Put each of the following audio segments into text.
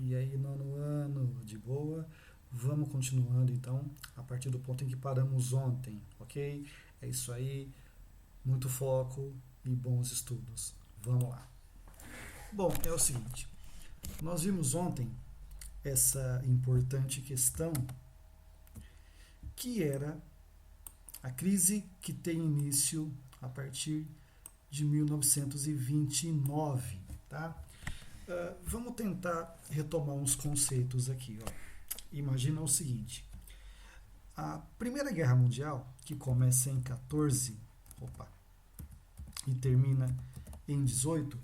E aí, nono ano, de boa. Vamos continuando então, a partir do ponto em que paramos ontem, ok? É isso aí, muito foco e bons estudos. Vamos lá. Bom, é o seguinte: nós vimos ontem essa importante questão que era a crise que tem início a partir de 1929, tá? Vamos tentar retomar uns conceitos aqui, ó. Imagina o seguinte: a Primeira Guerra Mundial, que começa em 14, opa, e termina em 18,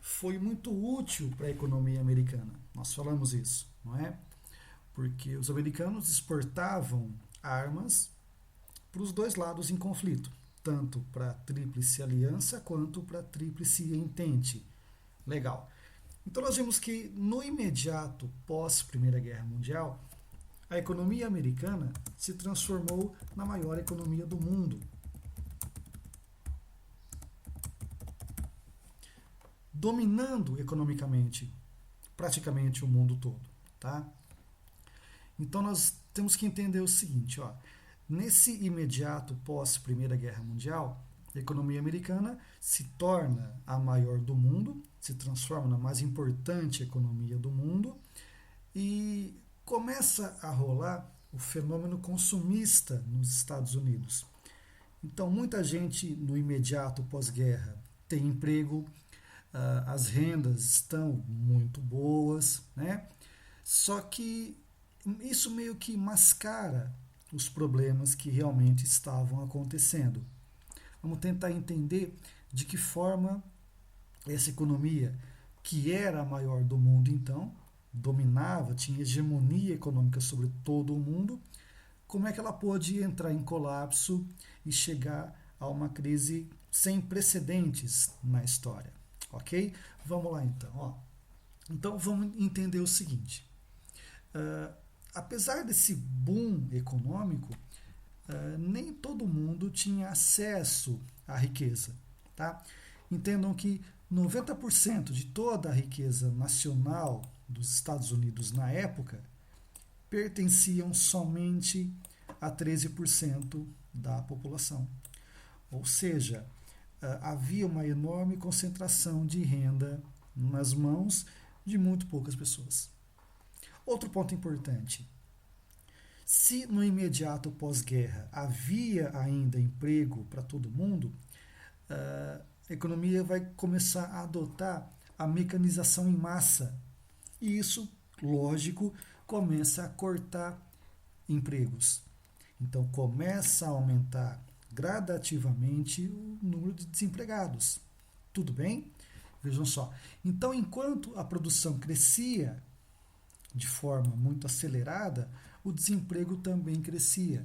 foi muito útil para a economia americana. Nós falamos isso, não é? Porque os americanos exportavam armas para os dois lados em conflito, tanto para a Tríplice Aliança quanto para a Tríplice Entente. Legal. Então nós vimos que no imediato pós Primeira Guerra Mundial, a economia americana se transformou na maior economia do mundo, dominando economicamente praticamente o mundo todo, tá? Então nós temos que entender o seguinte, ó, nesse imediato pós Primeira Guerra Mundial, a economia americana se torna a maior do mundo, se transforma na mais importante economia do mundo e começa a rolar o fenômeno consumista nos Estados Unidos. Então, muita gente no imediato pós-guerra tem emprego, as rendas estão muito boas, né? Só que isso meio que mascara os problemas que realmente estavam acontecendo. Vamos tentar entender de que forma essa economia, que era a maior do mundo então, dominava, tinha hegemonia econômica sobre todo o mundo, como é que ela pôde entrar em colapso e chegar a uma crise sem precedentes na história, ok? Vamos lá então. Ó. Então vamos entender o seguinte: apesar desse boom econômico, nem todo mundo tinha acesso à riqueza. Tá? Entendam que 90% de toda a riqueza nacional dos Estados Unidos na época pertenciam somente a 13% da população. Ou seja, havia uma enorme concentração de renda nas mãos de muito poucas pessoas. Outro ponto importante: se no imediato pós-guerra havia ainda emprego para todo mundo, a economia vai começar a adotar a mecanização em massa. E isso, lógico, começa a cortar empregos. Então começa a aumentar gradativamente o número de desempregados. Tudo bem? Vejam só. Então, enquanto a produção crescia de forma muito acelerada, o desemprego também crescia.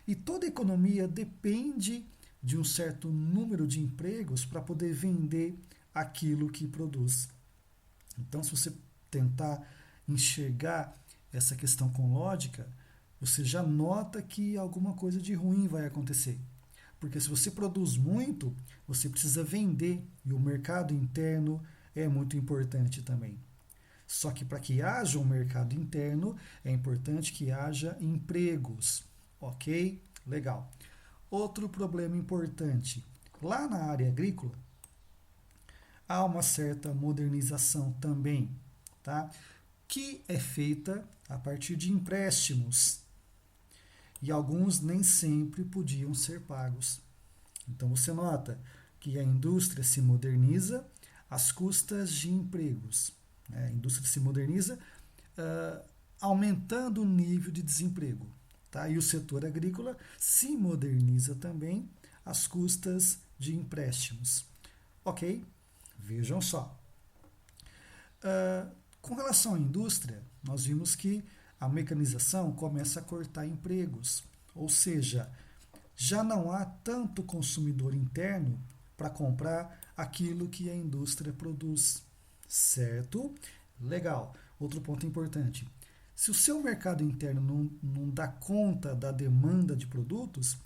E toda economia depende de um certo número de empregos para poder vender aquilo que produz. Então, se você tentar enxergar essa questão com lógica, você já nota que alguma coisa de ruim vai acontecer. Porque se você produz muito, você precisa vender, e o mercado interno é muito importante também. Só que para que haja um mercado interno, é importante que haja empregos. Ok? Legal. Outro problema importante: lá na área agrícola, há uma certa modernização também, tá? Que é feita a partir de empréstimos. E alguns nem sempre podiam ser pagos. Então você nota que a indústria se moderniza às custas de empregos. A indústria se moderniza aumentando o nível de desemprego. Tá? E o setor agrícola se moderniza também às custas de empréstimos. Ok? Vejam só. Com relação à indústria, nós vimos que a mecanização começa a cortar empregos. Ou seja, já não há tanto consumidor interno para comprar aquilo que a indústria produz. Certo? Legal. Outro ponto importante: se o seu mercado interno não dá conta da demanda de produtos,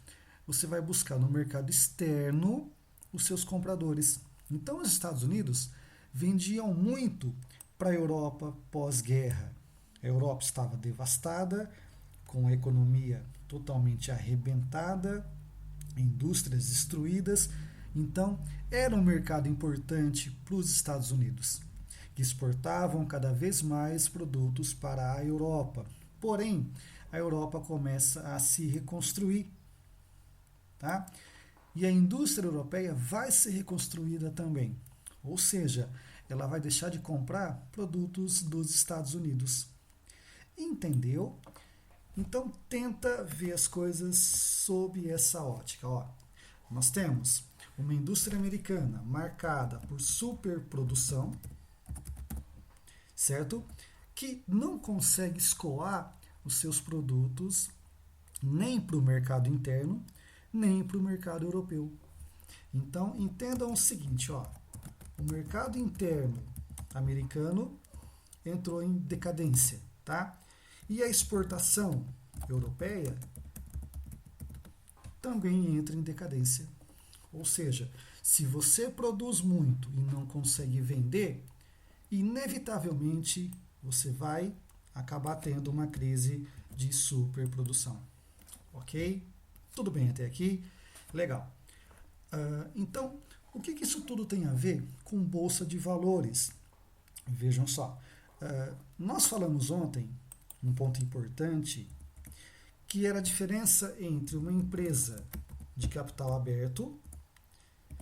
você vai buscar no mercado externo os seus compradores. Então, os Estados Unidos vendiam muito para a Europa pós-guerra. A Europa estava devastada, com a economia totalmente arrebentada, indústrias destruídas. Então, era um mercado importante para os Estados Unidos, que exportavam cada vez mais produtos para a Europa. Porém, a Europa começa a se reconstruir, tá? E a indústria europeia vai ser reconstruída também. Ou seja, ela vai deixar de comprar produtos dos Estados Unidos. Entendeu? Então, tenta ver as coisas sob essa ótica. Ó, nós temos uma indústria americana marcada por superprodução, certo? Que não consegue escoar os seus produtos nem para o mercado interno, nem para o mercado europeu. Então, entendam o seguinte, ó, o mercado interno americano entrou em decadência, tá? E a exportação europeia também entra em decadência. Ou seja, se você produz muito e não consegue vender, inevitavelmente você vai acabar tendo uma crise de superprodução. Ok? Tudo bem até aqui? Legal. Então, o que isso tudo tem a ver com Bolsa de Valores? Vejam só. Nós falamos ontem, um ponto importante, que era a diferença entre uma empresa de capital aberto,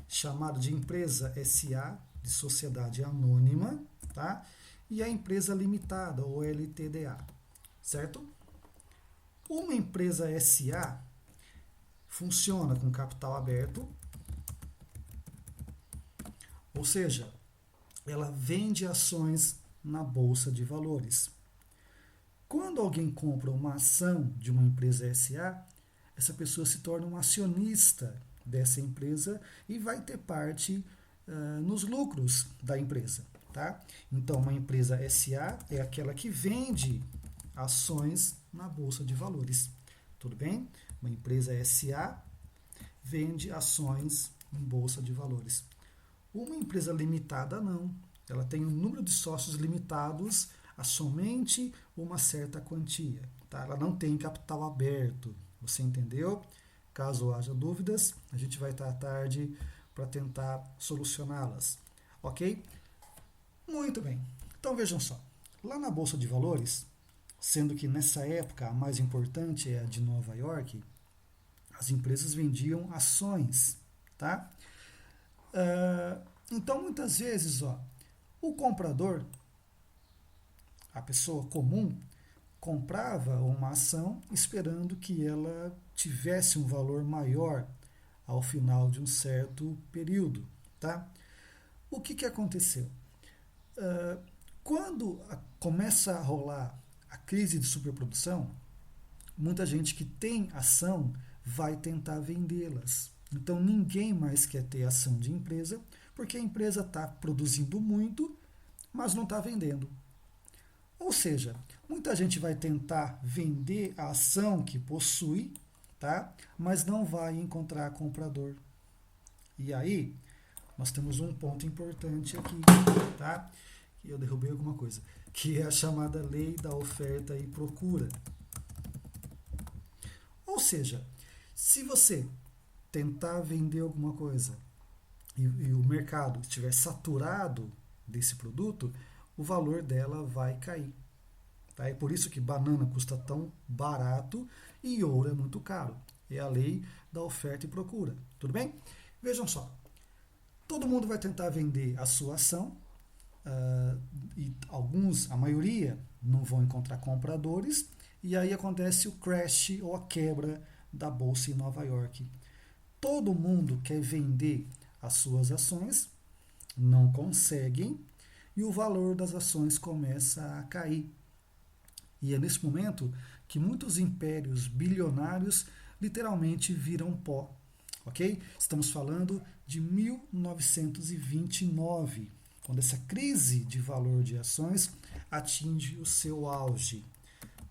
chamada de empresa SA, de sociedade anônima, tá? E a empresa limitada, ou LTDA, certo? Uma empresa SA funciona com capital aberto, ou seja, ela vende ações na Bolsa de Valores. Quando alguém compra uma ação de uma empresa SA, essa pessoa se torna um acionista dessa empresa e vai ter parte nos lucros da empresa. Tá? Então, uma empresa SA é aquela que vende ações na Bolsa de Valores. Tudo bem? Uma empresa SA vende ações em Bolsa de Valores. Uma empresa limitada não. Ela tem um número de sócios limitados a somente uma certa quantia. Tá? Ela não tem capital aberto. Você entendeu? Caso haja dúvidas, a gente vai estar à tarde para tentar solucioná-las. Ok? Muito bem. Então vejam só. Lá na Bolsa de Valores, sendo que nessa época a mais importante é a de Nova York, as empresas vendiam ações. Tá? Então muitas vezes, ó, o comprador, a pessoa comum, comprava uma ação esperando que ela tivesse um valor maior ao final de um certo período. Tá? O que aconteceu? Quando começa a rolar a crise de superprodução, muita gente que tem ação vai tentar vendê-las. Então ninguém mais quer ter ação de empresa, porque a empresa está produzindo muito, mas não está vendendo. Ou seja, muita gente vai tentar vender a ação que possui, tá? Mas não vai encontrar comprador. E aí, nós temos um ponto importante aqui, tá? Que eu derrubei alguma coisa, que é a chamada lei da oferta e procura. Ou seja, se você tentar vender alguma coisa e o mercado estiver saturado desse produto, o valor dela vai cair. Tá? É por isso que banana custa tão barato e ouro é muito caro. É a lei da oferta e procura. Tudo bem? Vejam só. Todo mundo vai tentar vender a sua ação e a maioria, não vão encontrar compradores e aí acontece o crash ou a quebra da Bolsa em Nova York. Todo mundo quer vender as suas ações, não conseguem e o valor das ações começa a cair. E é nesse momento que muitos impérios bilionários literalmente viram pó. Ok? Estamos falando de 1929, quando essa crise de valor de ações atinge o seu auge.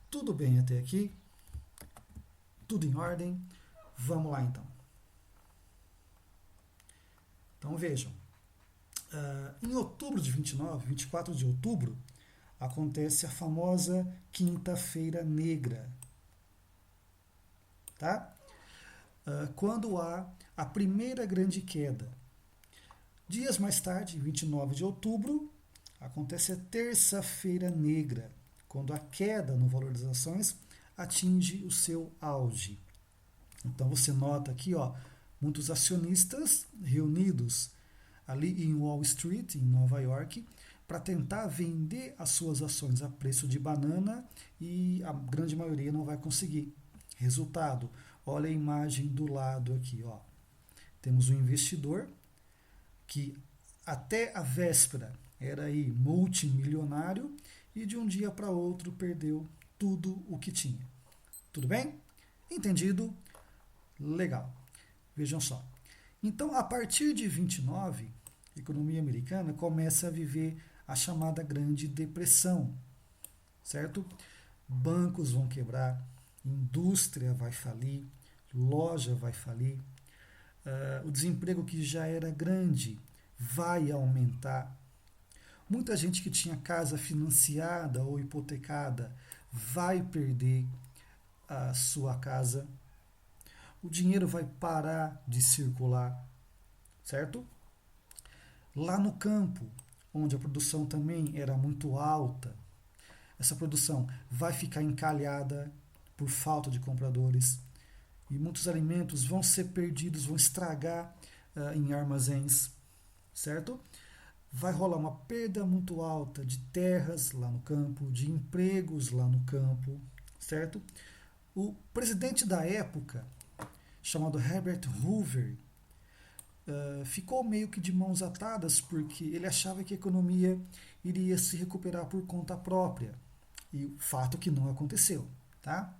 Tudo bem até aqui? Tudo em ordem? Vamos lá então. Então vejam, Em outubro de 29, 24 de outubro, acontece a famosa Quinta-feira Negra, tá? Quando há a primeira grande queda. Dias mais tarde, 29 de outubro, acontece a Terça-feira Negra, quando a queda no valor das ações atinge o seu auge. Então você nota aqui, ó, muitos acionistas reunidos ali em Wall Street, em Nova York, para tentar vender as suas ações a preço de banana e a grande maioria não vai conseguir. Resultado, olha a imagem do lado aqui, ó. Temos um investidor que até a véspera era aí multimilionário e de um dia para outro perdeu tudo o que tinha. Tudo bem? Entendido? Legal. Vejam só. Então, a partir de 29, a economia americana começa a viver a chamada Grande Depressão, certo? Bancos vão quebrar, indústria vai falir, loja vai falir, o desemprego que já era grande vai aumentar. Muita gente que tinha casa financiada ou hipotecada vai perder a sua casa. O dinheiro vai parar de circular, certo? Lá no campo, onde a produção também era muito alta, essa produção vai ficar encalhada por falta de compradores e muitos alimentos vão ser perdidos, vão estragar em armazéns, certo? Vai rolar uma perda muito alta de terras lá no campo, de empregos lá no campo, certo? O presidente da época, chamado Herbert Hoover, ficou meio que de mãos atadas porque ele achava que a economia iria se recuperar por conta própria. E o fato que não aconteceu, tá?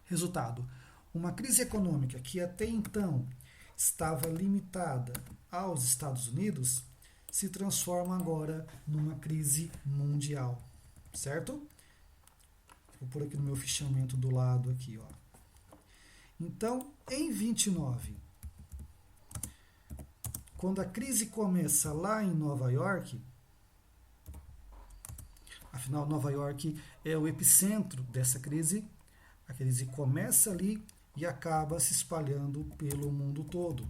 Resultado, uma crise econômica que até então estava limitada aos Estados Unidos se transforma agora numa crise mundial, certo? Vou pôr aqui no meu fichamento do lado aqui, ó. Então, em 29, quando a crise começa lá em Nova York, afinal Nova York é o epicentro dessa crise, a crise começa ali e acaba se espalhando pelo mundo todo.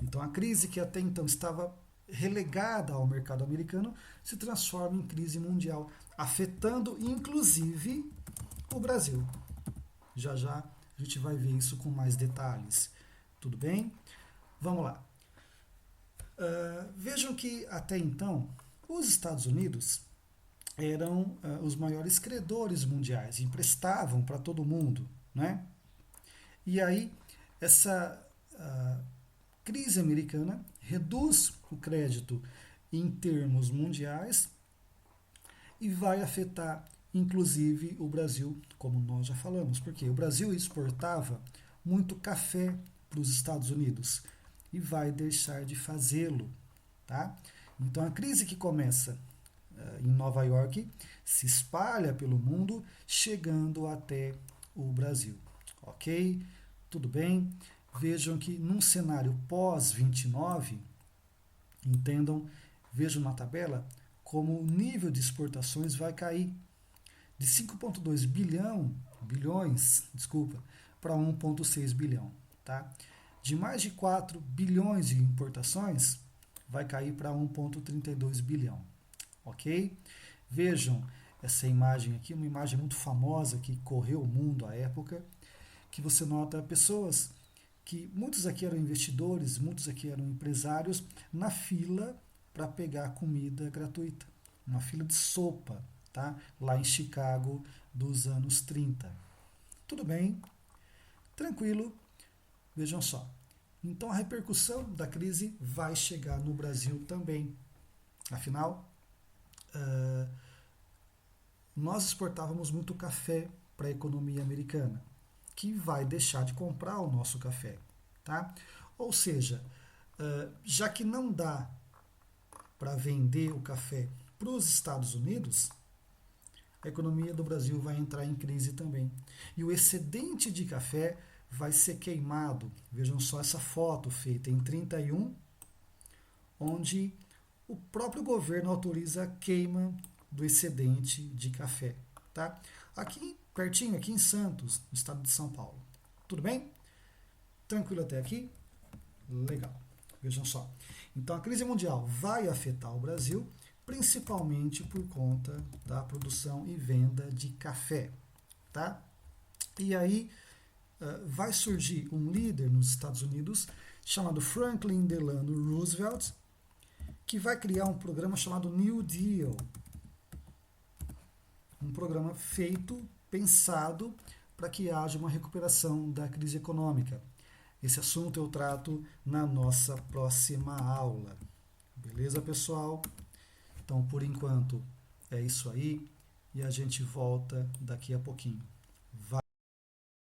Então a crise que até então estava relegada ao mercado americano se transforma em crise mundial, afetando inclusive o Brasil. Já já a gente vai ver isso com mais detalhes. Tudo bem? Vamos lá. Vejam que até então os Estados Unidos eram os maiores credores mundiais, emprestavam para todo mundo, né? E aí essa crise americana reduz o crédito em termos mundiais e vai afetar inclusive o Brasil, como nós já falamos, porque o Brasil exportava muito café para os Estados Unidos e vai deixar de fazê-lo, tá? Então a crise que começa em Nova York se espalha pelo mundo, chegando até o Brasil, ok? Tudo bem? Vejam que num cenário pós-29, entendam, vejam na tabela como o nível de exportações vai cair de 5,2 bilhões, para 1,6 bilhão, tá? De mais de 4 bilhões de importações, vai cair para 1,32 bilhão, ok? Vejam essa imagem aqui, uma imagem muito famosa que correu o mundo à época, que você nota pessoas que muitos aqui eram investidores, muitos aqui eram empresários, na fila para pegar comida gratuita, uma fila de sopa, tá? Lá em Chicago dos anos 30. Tudo bem? Tranquilo? Vejam só. Então a repercussão da crise vai chegar no Brasil também. Afinal, nós exportávamos muito café para a economia americana, que vai deixar de comprar o nosso café, tá? Ou seja, já que não dá para vender o café para os Estados Unidos, a economia do Brasil vai entrar em crise também. E o excedente de café vai ser queimado. Vejam só essa foto feita em 31 onde o próprio governo autoriza a queima do excedente de café. Tá? Aqui, pertinho, aqui em Santos, no estado de São Paulo. Tudo bem? Tranquilo até aqui? Legal. Vejam só. Então, a crise mundial vai afetar o Brasil, principalmente por conta da produção e venda de café. Tá? E aí, vai surgir um líder nos Estados Unidos chamado Franklin Delano Roosevelt, que vai criar um programa chamado New Deal. Um programa feito, pensado para que haja uma recuperação da crise econômica. Esse assunto eu trato na nossa próxima aula. Beleza, pessoal? Então, por enquanto, é isso aí e a gente volta daqui a pouquinho.